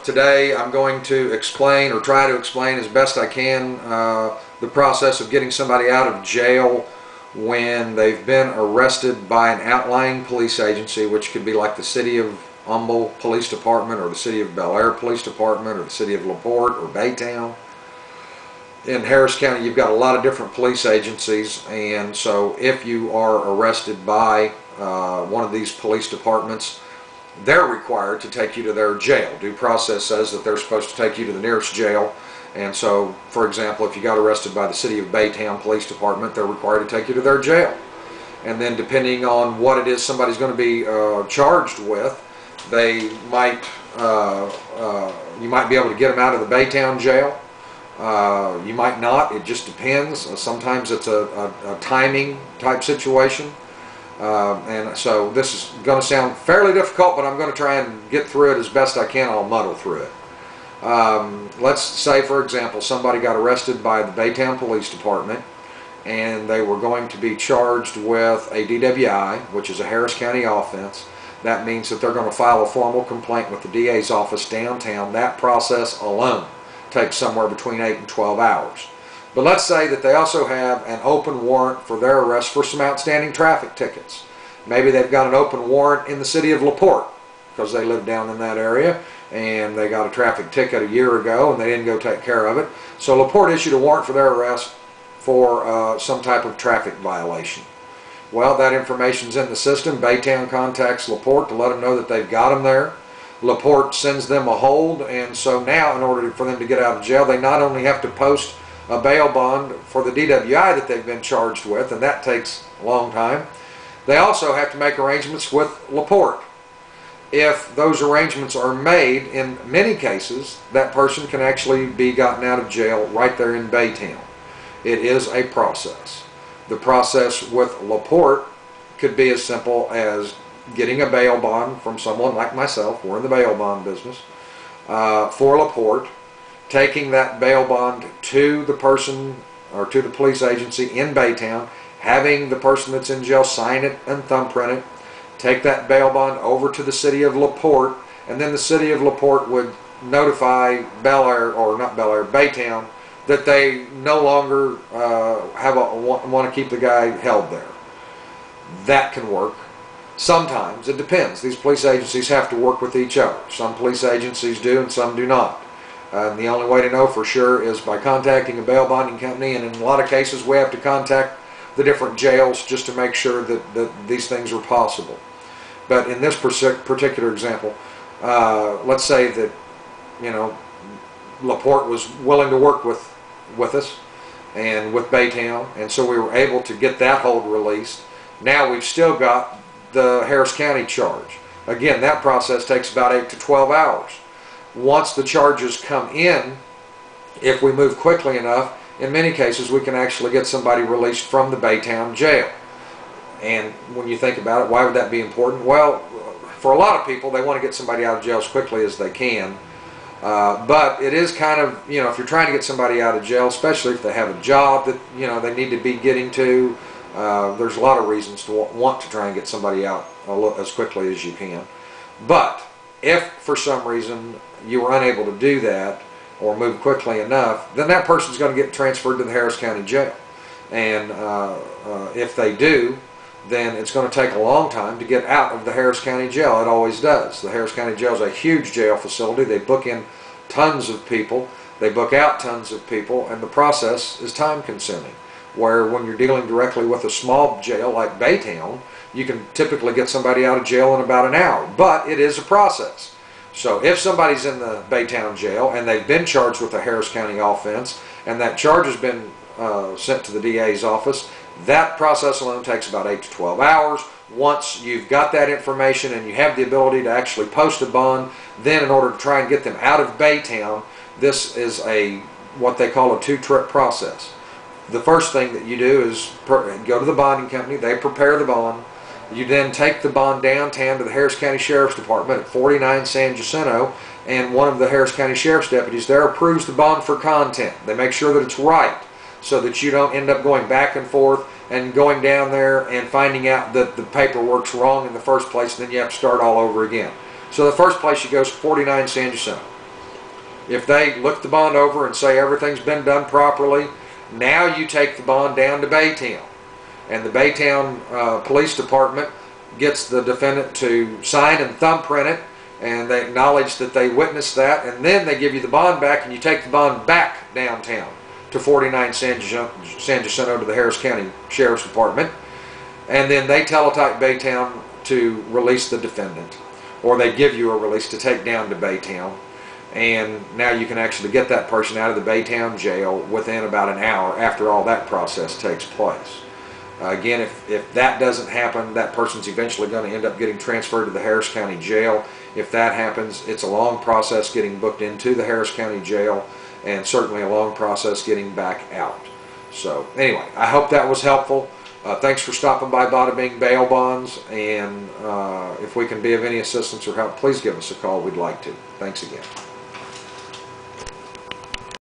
Today I'm going to explain, or try to explain as best I can, the process of getting somebody out of jail when they've been arrested by an outlying police agency, which could be like the City of Humble Police Department, or the City of Bel Air Police Department, or the City of LaPorte, or Baytown. In Harris County, you've got a lot of different police agencies, and so if you are arrested by one of these police departments, they're required to take you to their jail. Due process says that they're supposed to take you to the nearest jail. And so, for example, if you got arrested by the City of Baytown Police Department, they're required to take you to their jail. And then depending on what it is somebody's going to be charged with, they might you might be able to get them out of the Baytown jail. You might not. It just depends. Sometimes it's a timing type situation. And so this is going to sound fairly difficult, but I'm going to try and get through it as best I can. I'll muddle through it. Let's say, for example, somebody got arrested by the Baytown Police Department, and they were going to be charged with a DWI, which is a Harris County offense. That means that they're going to file a formal complaint with the DA's office downtown. That process alone takes somewhere between 8 and 12 hours. But let's say that they also have an open warrant for their arrest for some outstanding traffic tickets. Maybe they've got an open warrant in the City of LaPorte because they live down in that area, and they got a traffic ticket a year ago and they didn't go take care of it. So LaPorte issued a warrant for their arrest for some type of traffic violation. Well, that information's in the system. Baytown contacts LaPorte to let them know that they've got them there. LaPorte sends them a hold, and so now in order for them to get out of jail, they not only have to post a bail bond for the DWI that they've been charged with, and that takes a long time. They also have to make arrangements with LaPorte. If those arrangements are made, in many cases, that person can actually be gotten out of jail right there in Baytown. It is a process. The process with LaPorte could be as simple as getting a bail bond from someone like myself. We're in the bail bond business. For LaPorte, taking that bail bond to the person or to the police agency in Baytown, having the person that's in jail sign it and thumbprint it, take that bail bond over to the City of LaPorte, and then the City of LaPorte would notify Bel Air, or not Bel Air, Baytown, that they no longer want to keep the guy held there. That can work. Sometimes, it depends. These police agencies have to work with each other. Some police agencies do and some do not. And the only way to know for sure is by contacting a bail bonding company, and in a lot of cases we have to contact the different jails just to make sure that these things are possible. But in this particular example, let's say that, you know, LaPorte was willing to work with us and with Baytown, and so we were able to get that hold released. Now we've still got the Harris County charge. Again, that process takes about 8 to 12 hours. Once the charges come in, if we move quickly enough, in many cases we can actually get somebody released from the Baytown jail. And when you think about it, why would that be important? Well, for a lot of people, they want to get somebody out of jail as quickly as they can. But it is kind of, you know, if you're trying to get somebody out of jail, especially if they have a job that, you know, they need to be getting to, there's a lot of reasons to want to try and get somebody out as quickly as you can. But if for some reason you were unable to do that or move quickly enough, then that person's going to get transferred to the Harris County jail. And if they do, then it's going to take a long time to get out of the Harris County jail. It always does. The Harris County jail is a huge jail facility. They book in tons of people. They book out tons of people, and the process is time consuming. Where when you're dealing directly with a small jail like Baytown, you can typically get somebody out of jail in about an hour. But it is a process. So if somebody's in the Baytown jail and they've been charged with a Harris County offense, and that charge has been sent to the DA's office, that process alone takes about 8 to 12 hours. Once you've got that information and you have the ability to actually post a bond, then in order to try and get them out of Baytown, this is what they call a two-trip process. The first thing that you do is go to the bonding company. They prepare the bond. You then take the bond downtown to the Harris County Sheriff's Department at 49 San Jacinto, and one of the Harris County Sheriff's deputies there approves the bond for content. They make sure that it's right, so that you don't end up going back and forth and going down there and finding out that the paperwork's wrong in the first place, and then you have to start all over again. So the first place you go is 49 San Jacinto. If they look the bond over and say everything's been done properly, now you take the bond down to Baytown. And the Baytown Police Department gets the defendant to sign and thumbprint it, and they acknowledge that they witnessed that, and then they give you the bond back, and you take the bond back downtown to 49 San Jacinto to the Harris County Sheriff's Department, and then they teletype Baytown to release the defendant, or they give you a release to take down to Baytown. And now you can actually get that person out of the Baytown jail within about an hour after all that process takes place. Again, if that doesn't happen, that person's eventually going to end up getting transferred to the Harris County Jail. If that happens, it's a long process getting booked into the Harris County Jail, and certainly a long process getting back out. So anyway, I hope that was helpful. Thanks for stopping by Bada Bing Bail Bonds, and if we can be of any assistance or help, please give us a call. We'd like to. Thanks again.